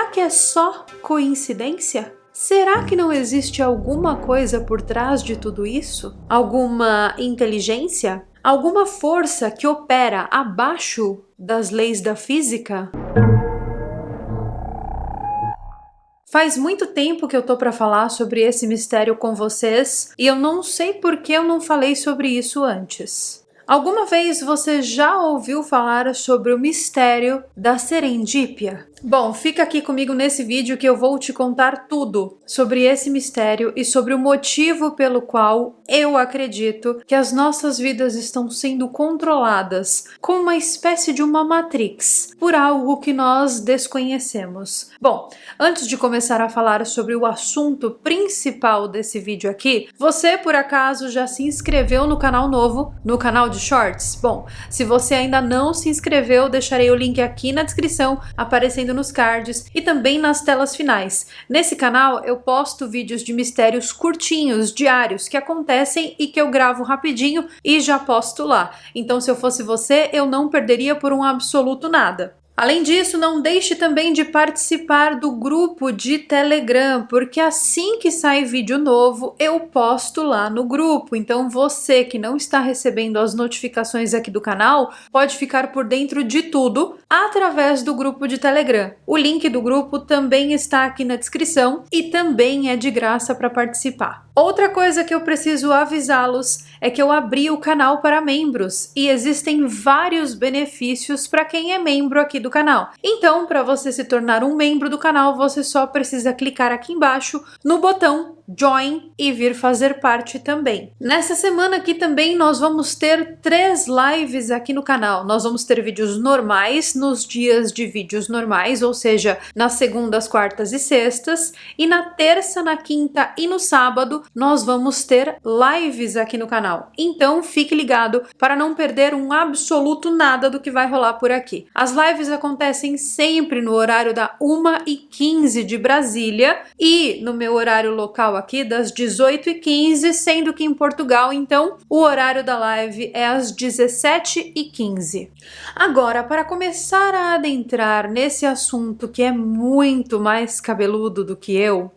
será que é só coincidência? Será que não existe alguma coisa por trás de tudo isso? Alguma inteligência? Alguma força que opera abaixo das leis da física? Faz muito tempo que eu tô para falar sobre esse mistério com vocês e eu não sei por que eu não falei sobre isso antes. Alguma vez você já ouviu falar sobre o mistério da serendípia? Bom, fica aqui comigo nesse vídeo que eu vou te contar tudo sobre esse mistério e sobre o motivo pelo qual eu acredito que as nossas vidas estão sendo controladas como uma espécie de uma matrix por algo que nós desconhecemos. Bom, antes de começar a falar sobre o assunto principal desse vídeo aqui, você por acaso já se inscreveu no canal novo, no canal de Shorts? Bom, se você ainda não se inscreveu, deixarei o link aqui na descrição, aparecendo nos cards e também nas telas finais. Nesse canal eu posto vídeos de mistérios curtinhos, diários, que acontecem e que eu gravo rapidinho e já posto lá. Então, se eu fosse você, eu não perderia por um absoluto nada. Além disso, não deixe também de participar do grupo de Telegram, porque assim que sai vídeo novo, eu posto lá no grupo. Então você que não está recebendo as notificações aqui do canal, pode ficar por dentro de tudo através do grupo de Telegram. O link do grupo também está aqui na descrição e também é de graça para participar. Outra coisa que eu preciso avisá-los é que eu abri o canal para membros e existem vários benefícios para quem é membro aqui do canal. Então, para você se tornar um membro do canal, você só precisa clicar aqui embaixo no botão Join e vir fazer parte também. Nessa semana aqui também nós vamos ter 3 lives aqui no canal. Nós vamos ter vídeos normais nos dias de vídeos normais, ou seja, nas segundas, quartas e sextas, e na terça, na quinta e no sábado nós vamos ter lives aqui no canal. Então fique ligado para não perder um absoluto nada do que vai rolar por aqui. As lives acontecem sempre no horário da 1h15 de Brasília e no meu horário local aqui das 18h15, sendo que em Portugal, então, o horário da live é às 17h15. Agora, para começar a adentrar nesse assunto que é muito mais cabeludo do que eu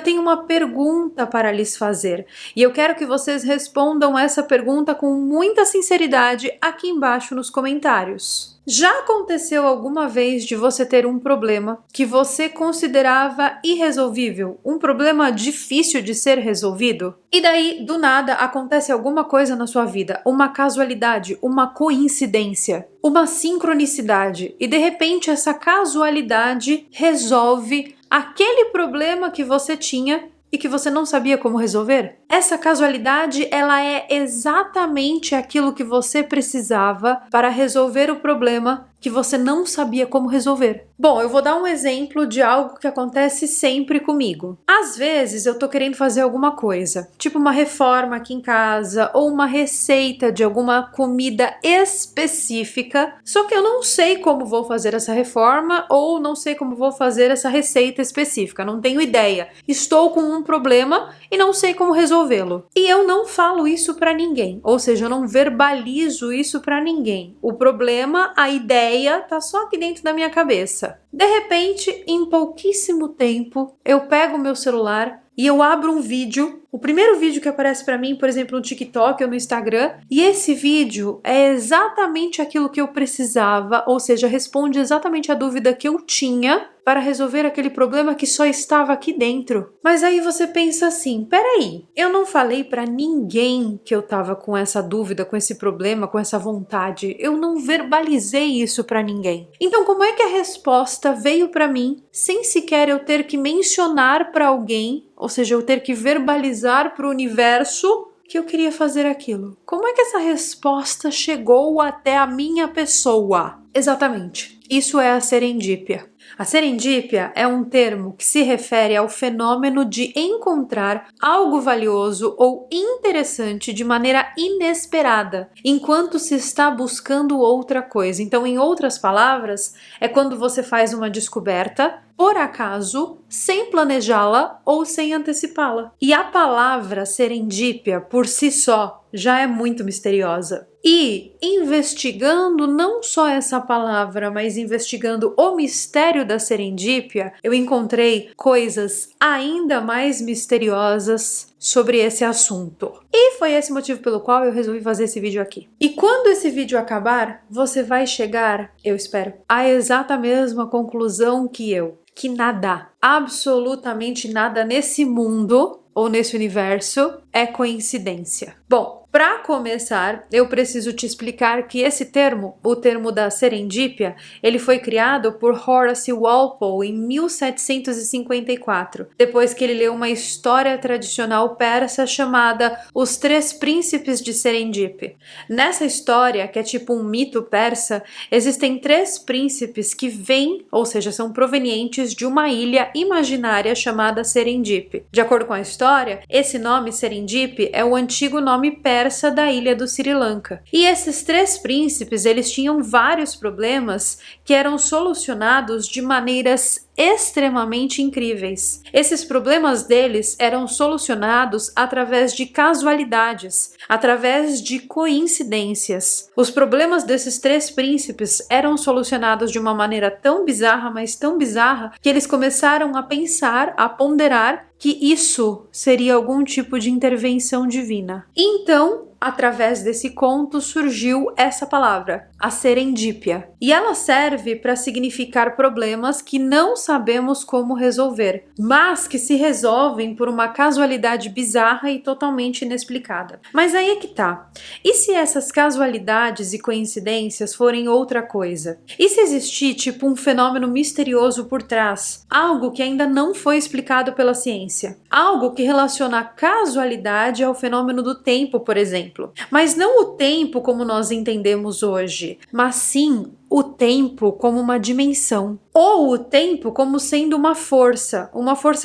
tenho uma pergunta para lhes fazer e eu quero que vocês respondam essa pergunta com muita sinceridade aqui embaixo nos comentários. Já aconteceu alguma vez de você ter um problema que você considerava irresolvível, um problema difícil de ser resolvido? E daí, do nada, acontece alguma coisa na sua vida, uma casualidade, uma coincidência, uma sincronicidade, e de repente essa casualidade resolve aquele problema que você tinha e que você não sabia como resolver? Essa casualidade, ela é exatamente aquilo que você precisava para resolver o problema que você não sabia como resolver. Bom, eu vou dar um exemplo de algo que acontece sempre comigo. Às vezes eu tô querendo fazer alguma coisa, tipo uma reforma aqui em casa ou uma receita de alguma comida específica, só que eu não sei como vou fazer essa reforma ou não sei como vou fazer essa receita específica, não tenho ideia. Estou com um problema e não sei como resolvê-lo. E eu não falo isso para ninguém, ou seja, eu não verbalizo isso para ninguém. O problema, a ideia tá só aqui dentro da minha cabeça. De repente, em pouquíssimo tempo, eu pego o meu celular e eu abro um vídeo, o primeiro vídeo que aparece para mim, por exemplo, no TikTok ou no Instagram, e esse vídeo é exatamente aquilo que eu precisava, ou seja, responde exatamente a dúvida que eu tinha para resolver aquele problema que só estava aqui dentro. Mas aí você pensa assim, peraí, eu não falei para ninguém que eu tava com essa dúvida, com esse problema, com essa vontade, eu não verbalizei isso para ninguém. Então como é que a resposta veio para mim sem sequer eu ter que mencionar para alguém, ou seja, eu ter que verbalizar para o universo que eu queria fazer aquilo? Como é que essa resposta chegou até a minha pessoa? Exatamente, isso é a serendípia. A serendípia é um termo que se refere ao fenômeno de encontrar algo valioso ou interessante de maneira inesperada, enquanto se está buscando outra coisa. Então, em outras palavras, é quando você faz uma descoberta por acaso, sem planejá-la ou sem antecipá-la. E a palavra serendípia, por si só, já é muito misteriosa. E investigando não só essa palavra, mas investigando o mistério da serendípia, eu encontrei coisas ainda mais misteriosas sobre esse assunto. E foi esse motivo pelo qual eu resolvi fazer esse vídeo aqui. E quando esse vídeo acabar, você vai chegar, eu espero, à exata mesma conclusão que eu. Que nada, absolutamente nada nesse mundo ou nesse universo é coincidência. Bom, para começar, eu preciso te explicar que esse termo, o termo da serendípia, ele foi criado por Horace Walpole em 1754, depois que ele leu uma história tradicional persa chamada Os Três Príncipes de Serendip. Nessa história, que é tipo um mito persa, existem três príncipes que vêm, ou seja, são provenientes de uma ilha imaginária chamada Serendip. De acordo com a história, esse nome Serendip é o antigo nome persa da ilha do Sri Lanka. E esses três príncipes, eles tinham vários problemas que eram solucionados de maneiras extremamente incríveis. Esses problemas deles eram solucionados através de casualidades, através de coincidências. Os problemas desses três príncipes eram solucionados de uma maneira tão bizarra, mas tão bizarra, que eles começaram a pensar, a ponderar que isso seria algum tipo de intervenção divina. Então, através desse conto surgiu essa palavra, a serendípia. E ela serve para significar problemas que não sabemos como resolver, mas que se resolvem por uma casualidade bizarra e totalmente inexplicada. Mas aí é que tá. E se essas casualidades e coincidências forem outra coisa? E se existir tipo um fenômeno misterioso por trás? Algo que ainda não foi explicado pela ciência? Algo que relaciona a casualidade ao fenômeno do tempo, por exemplo. Mas não o tempo como nós entendemos hoje, mas sim o tempo como uma dimensão. Ou o tempo como sendo uma força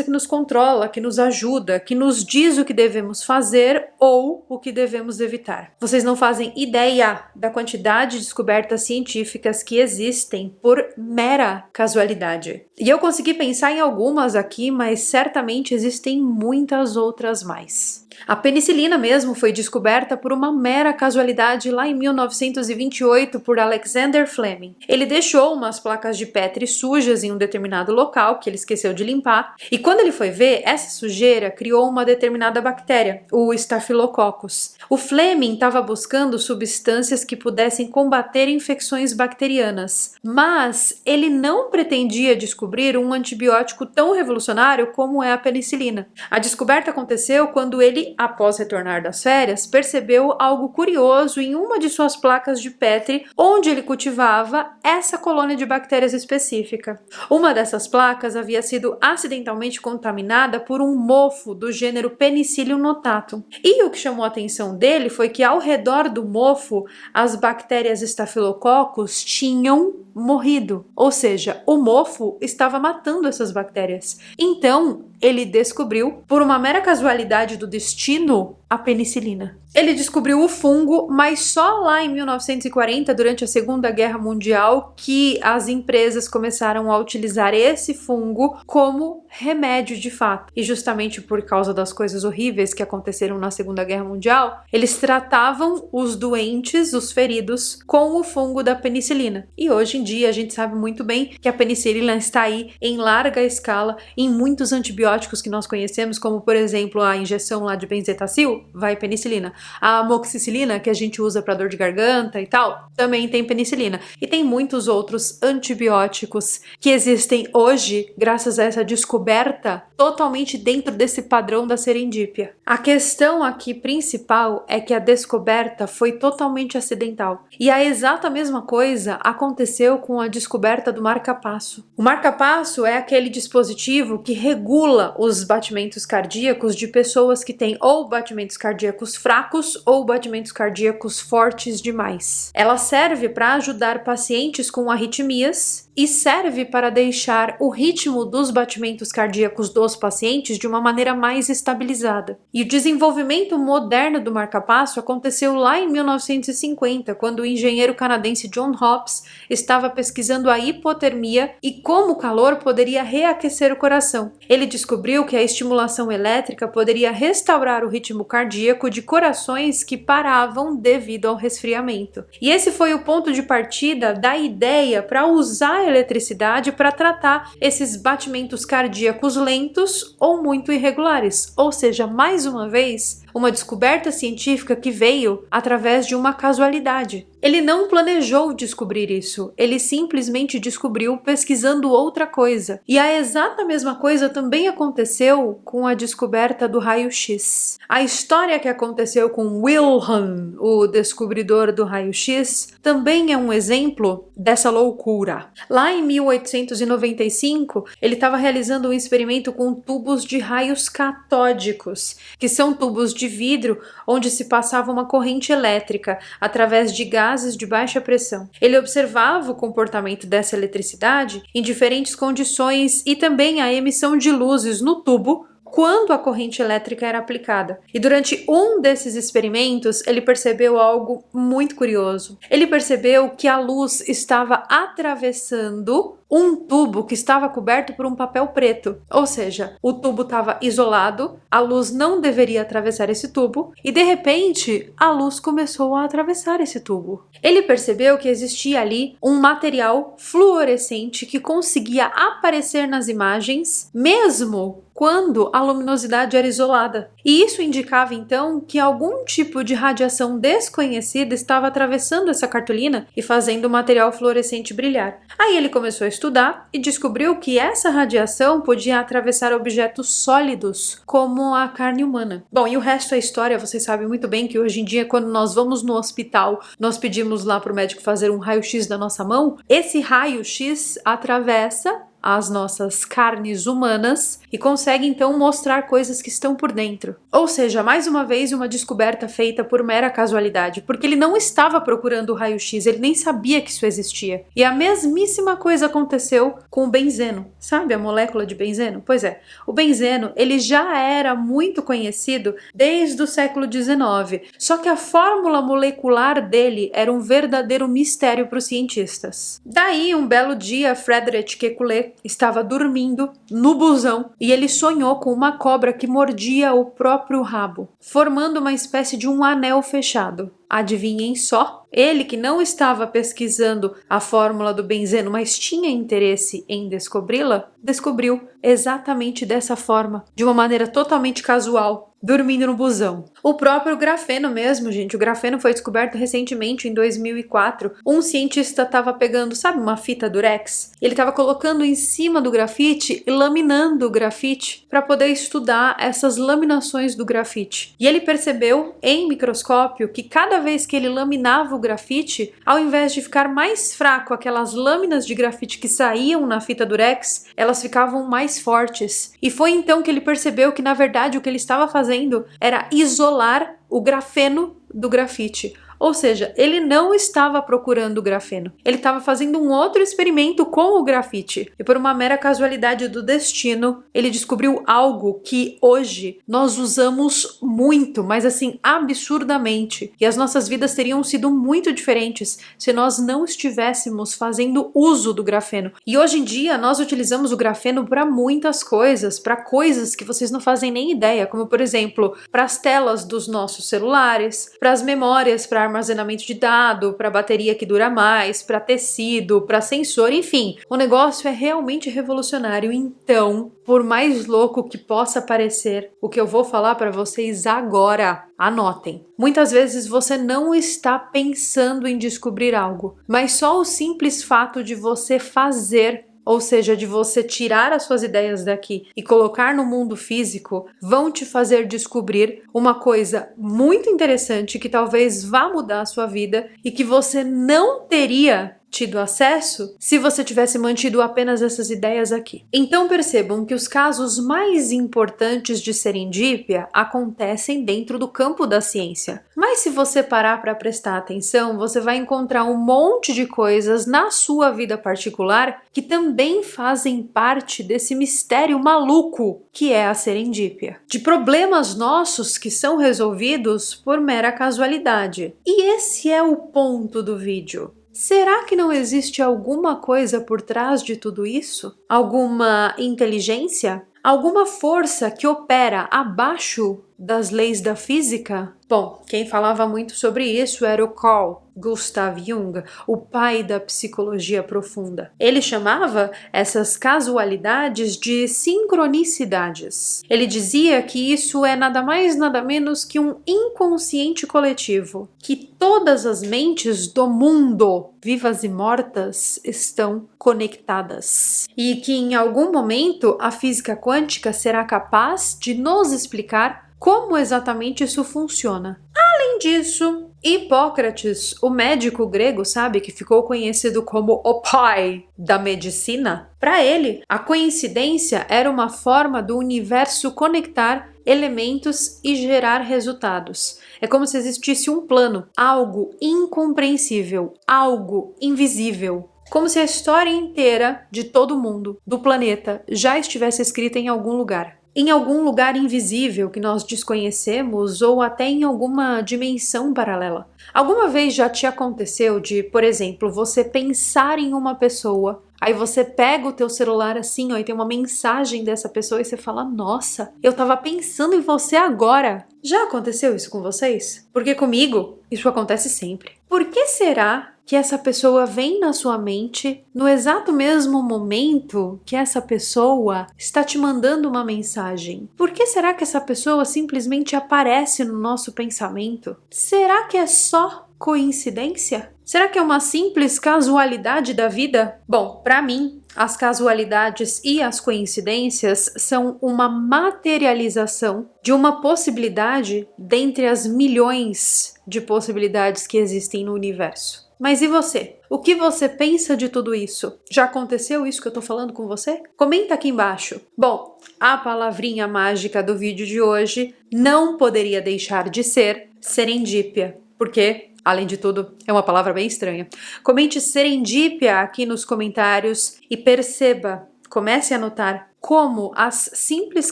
que nos controla, que nos ajuda, que nos diz o que devemos fazer ou o que devemos evitar. Vocês não fazem ideia da quantidade de descobertas científicas que existem por mera casualidade. E eu consegui pensar em algumas aqui, mas certamente existem muitas outras mais. A penicilina mesmo foi descoberta por uma mera casualidade lá em 1928 por Alexander Fleming. Ele deixou umas placas de Petri sujas em um determinado local que ele esqueceu de limpar, e quando ele foi ver, essa sujeira criou uma determinada bactéria, o Staphylococcus. O Fleming estava buscando substâncias que pudessem combater infecções bacterianas, mas ele não pretendia descobrir um antibiótico tão revolucionário como é a penicilina. A descoberta aconteceu quando ele, após retornar das férias, percebeu algo curioso em uma de suas placas de Petri, onde ele cultivava essa colônia de bactérias específica. Uma dessas placas havia sido acidentalmente contaminada por um mofo do gênero Penicillium notatum. E o que chamou a atenção dele foi que ao redor do mofo, as bactérias Staphylococcus tinham morrido, ou seja, o mofo estava matando essas bactérias. Então, ele descobriu, por uma mera casualidade do destino, a penicilina. Ele descobriu o fungo, mas só lá em 1940, durante a Segunda Guerra Mundial, que as empresas começaram a utilizar esse fungo como remédio de fato. E justamente por causa das coisas horríveis que aconteceram na Segunda Guerra Mundial, eles tratavam os doentes, os feridos, com o fungo da penicilina. E hoje em dia a gente sabe muito bem que a penicilina está aí em larga escala em muitos antibióticos que nós conhecemos, como por exemplo a injeção lá de benzetacil, vai penicilina. A amoxicilina, que a gente usa para dor de garganta e tal, também tem penicilina. E tem muitos outros antibióticos que existem hoje graças a essa descoberta totalmente dentro desse padrão da serendípia. A questão aqui principal é que a descoberta foi totalmente acidental. E a exata mesma coisa aconteceu com a descoberta do marca-passo. O marca-passo é aquele dispositivo que regula os batimentos cardíacos de pessoas que têm ou batimento batimentos cardíacos fracos ou batimentos cardíacos fortes demais. Ela serve para ajudar pacientes com arritmias e serve para deixar o ritmo dos batimentos cardíacos dos pacientes de uma maneira mais estabilizada. E o desenvolvimento moderno do marca-passo aconteceu lá em 1950, quando o engenheiro canadense John Hobbs estava pesquisando a hipotermia e como o calor poderia reaquecer o coração. Ele descobriu que a estimulação elétrica poderia restaurar o ritmo cardíaco de corações que paravam devido ao resfriamento. E esse foi o ponto de partida da ideia para usar a eletricidade para tratar esses batimentos cardíacos lentos ou muito irregulares, ou seja, mais uma vez, uma descoberta científica que veio através de uma casualidade. Ele não planejou descobrir isso, ele simplesmente descobriu pesquisando outra coisa. E a exata mesma coisa também aconteceu com a descoberta do raio-x. A história que aconteceu com Wilhelm, o descobridor do raio-x, também é um exemplo dessa loucura. Lá em 1895, ele estava realizando um experimento com tubos de raios catódicos, que são tubos de vidro onde se passava uma corrente elétrica através de gases de baixa pressão. Ele observava o comportamento dessa eletricidade em diferentes condições e também a emissão de luzes no tubo quando a corrente elétrica era aplicada. E durante um desses experimentos, ele percebeu algo muito curioso. Ele percebeu que a luz estava atravessando um tubo que estava coberto por um papel preto. Ou seja, o tubo estava isolado, a luz não deveria atravessar esse tubo e, de repente, a luz começou a atravessar esse tubo. Ele percebeu que existia ali um material fluorescente que conseguia aparecer nas imagens, mesmo quando a luminosidade era isolada. E isso indicava então que algum tipo de radiação desconhecida estava atravessando essa cartolina e fazendo o material fluorescente brilhar. Aí ele começou a estudar e descobriu que essa radiação podia atravessar objetos sólidos, como a carne humana. Bom, e o resto é história, vocês sabem muito bem que hoje em dia, quando nós vamos no hospital, nós pedimos lá para o médico fazer um raio-x da nossa mão, esse raio-x atravessa as nossas carnes humanas e consegue então mostrar coisas que estão por dentro. Ou seja, mais uma vez uma descoberta feita por mera casualidade, porque ele não estava procurando o raio-x, ele nem sabia que isso existia. E a mesmíssima coisa aconteceu com o benzeno. Sabe a molécula de benzeno? Pois é, o benzeno ele já era muito conhecido desde o século XIX, só que a fórmula molecular dele era um verdadeiro mistério para os cientistas. Daí, um belo dia, Friedrich Kekulé estava dormindo no busão e ele sonhou com uma cobra que mordia o próprio rabo, formando uma espécie de um anel fechado. Adivinhem só, ele que não estava pesquisando a fórmula do benzeno, mas tinha interesse em descobri-la, descobriu exatamente dessa forma, de uma maneira totalmente casual, dormindo no busão. O próprio grafeno mesmo, gente, o grafeno foi descoberto recentemente, em 2004. Um cientista estava pegando, sabe, uma fita durex? Ele estava colocando em cima do grafite e laminando o grafite para poder estudar essas laminações do grafite. E ele percebeu, em microscópio, que cada vez que ele laminava o grafite, ao invés de ficar mais fraco aquelas lâminas de grafite que saíam na fita durex, elas ficavam mais fortes. E foi então que ele percebeu que, na verdade, o que ele estava fazendo era isolar o grafeno do grafite. Ou seja, ele não estava procurando o grafeno. Ele estava fazendo um outro experimento com o grafite. E por uma mera casualidade do destino, ele descobriu algo que hoje nós usamos muito, mas assim, absurdamente. E as nossas vidas teriam sido muito diferentes se nós não estivéssemos fazendo uso do grafeno. E hoje em dia, nós utilizamos o grafeno para muitas coisas, para coisas que vocês não fazem nem ideia, como por exemplo, para as telas dos nossos celulares, para as memórias, para armazenamento de dado, para bateria que dura mais, para tecido, para sensor, enfim. O negócio é realmente revolucionário. Então, por mais louco que possa parecer, o que eu vou falar para vocês agora, anotem. Muitas vezes você não está pensando em descobrir algo, mas só o simples fato de você fazer, ou seja, de você tirar as suas ideias daqui e colocar no mundo físico, vão te fazer descobrir uma coisa muito interessante que talvez vá mudar a sua vida e que você não teria tido acesso se você tivesse mantido apenas essas ideias aqui. Então percebam que os casos mais importantes de serendípia acontecem dentro do campo da ciência. Mas se você parar para prestar atenção, você vai encontrar um monte de coisas na sua vida particular que também fazem parte desse mistério maluco que é a serendípia. De problemas nossos que são resolvidos por mera casualidade. E esse é o ponto do vídeo. Será que não existe alguma coisa por trás de tudo isso? Alguma inteligência? Alguma força que opera abaixo das leis da física? Bom, quem falava muito sobre isso era o Carl Gustav Jung, o pai da psicologia profunda. Ele chamava essas casualidades de sincronicidades. Ele dizia que isso é nada mais nada menos que um inconsciente coletivo, que todas as mentes do mundo, vivas e mortas, estão conectadas. E que em algum momento a física quântica será capaz de nos explicar como exatamente isso funciona. Além disso, Hipócrates, o médico grego, sabe, que ficou conhecido como o pai da medicina, para ele, a coincidência era uma forma do universo conectar elementos e gerar resultados. É como se existisse um plano, algo incompreensível, algo invisível. Como se a história inteira de todo mundo, do planeta, já estivesse escrita em algum lugar. Em algum lugar invisível que nós desconhecemos ou até em alguma dimensão paralela. Alguma vez já te aconteceu de, por exemplo, você pensar em uma pessoa, aí você pega o teu celular assim, ó, e tem uma mensagem dessa pessoa e você fala, nossa, eu tava pensando em você agora. Já aconteceu isso com vocês? Porque comigo, isso acontece sempre. Por que será que essa pessoa vem na sua mente no exato mesmo momento que essa pessoa está te mandando uma mensagem? Por que será que essa pessoa simplesmente aparece no nosso pensamento? Será que é só coincidência? Será que é uma simples casualidade da vida? Bom, para mim, as casualidades e as coincidências são uma materialização de uma possibilidade dentre as milhões de possibilidades que existem no universo. Mas e você? O que você pensa de tudo isso? Já aconteceu isso que eu tô falando com você? Comenta aqui embaixo. Bom, a palavrinha mágica do vídeo de hoje não poderia deixar de ser serendípia, porque, além de tudo, é uma palavra bem estranha. Comente serendípia aqui nos comentários e perceba, comece a notar como as simples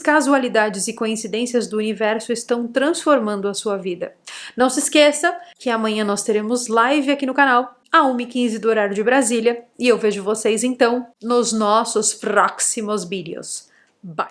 casualidades e coincidências do universo estão transformando a sua vida. Não se esqueça que amanhã nós teremos live aqui no canal, a 1h15 do horário de Brasília, e eu vejo vocês então nos nossos próximos vídeos. Bye!